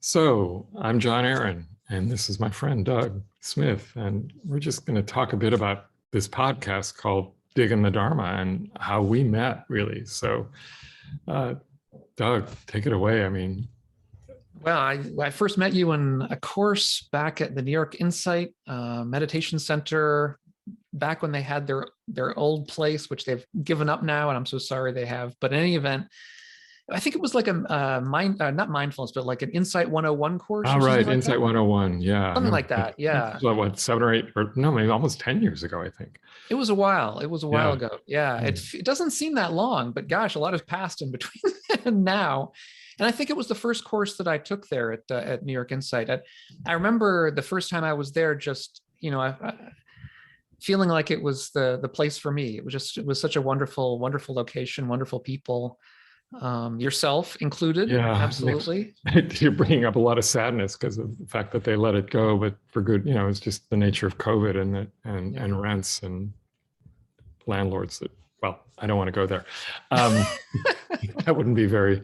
So I'm John Aaron, and this is my friend Doug Smith, and we're just going to talk a bit about this podcast called Diggin the Dharma and how we met, really. So, Doug, take it away. Well, I first met you in a course back at the New York Insight Meditation Center, back when they had their old place, which they've given up now, and I'm so sorry they have. But in any event, I think it was like a not mindfulness, but like an Insight 101 course. All right, like Insight that. 101, yeah. Something like that, yeah. What, 7 or 8, or no, maybe almost 10 years ago, I think. It was a while. It was a while ago. Yeah, Mm. it doesn't seem that long, but gosh, a lot has passed in between and now. And I think it was the first course that I took there at New York Insight. I remember the first time I was there, just feeling like it was the place for me. It was such a wonderful location, wonderful people, yourself included. Yeah, Absolutely. you're bringing up a lot of sadness because of the fact that they let it go, but for good. It's just the nature of COVID and rents and landlords that. Well, I don't want to go there. That wouldn't be very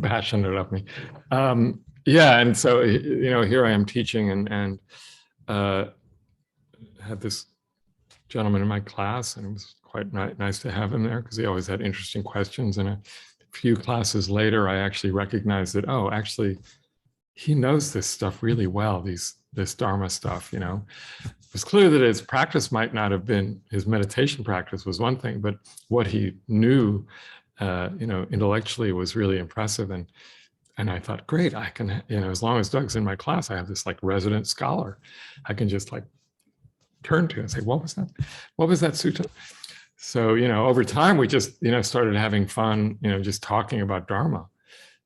passionate of me. Yeah, and so here I am teaching and had this gentleman in my class, and it was quite nice to have him there because he always had interesting questions. And a few classes later, I actually recognized that, oh, actually, he knows this stuff really well, this Dharma stuff. It was clear that his practice might not have been, his meditation practice was one thing, but what he knew, intellectually was really impressive. And I thought, great, I can, as long as Doug's in my class, I have this like resident scholar. I can just like turn to and say, what was that? What was that sutta? So, over time, we just, started having fun, just talking about Dharma.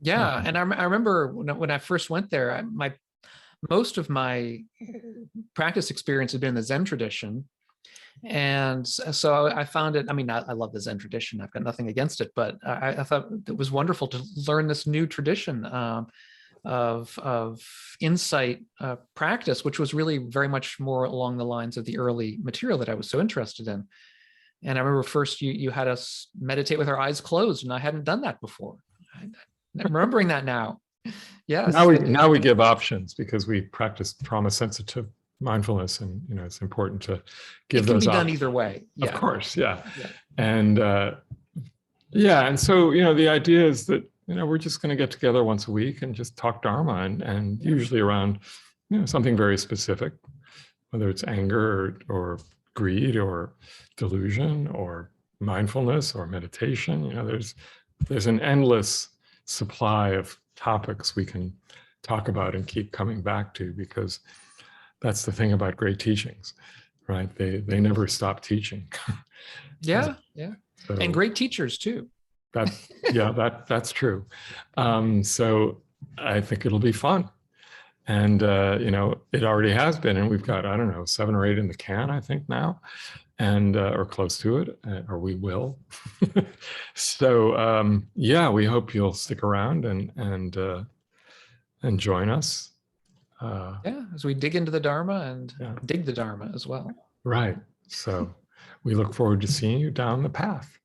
Yeah. And I remember when I first went there, most of my practice experience had been in the Zen tradition. And so I found it, I love the Zen tradition. I've got nothing against it, but I thought it was wonderful to learn this new tradition of insight practice, which was really very much more along the lines of the early material that I was so interested in. And I remember first you had us meditate with our eyes closed, and I hadn't done that before. I'm remembering that now. Yes. Now we give options because we practice trauma-sensitive mindfulness, and it's important to give those options. It can be done either way. Yeah. Of course, yeah. And and so the idea is that we're just going to get together once a week and just talk Dharma, and usually around something very specific, whether it's anger or greed or delusion or mindfulness or meditation. There's an endless supply of topics we can talk about and keep coming back to, because that's the thing about great teachings, right? They never stop teaching. Yeah. So, and great teachers too. That's true. So I think it'll be fun. And it already has been, and we've got, 7 or 8 in the can, I think now, and or close to it, or we will. So we hope you'll stick around and join us. As we dig into the Dharma and dig the Dharma as well. Right. So we look forward to seeing you down the path.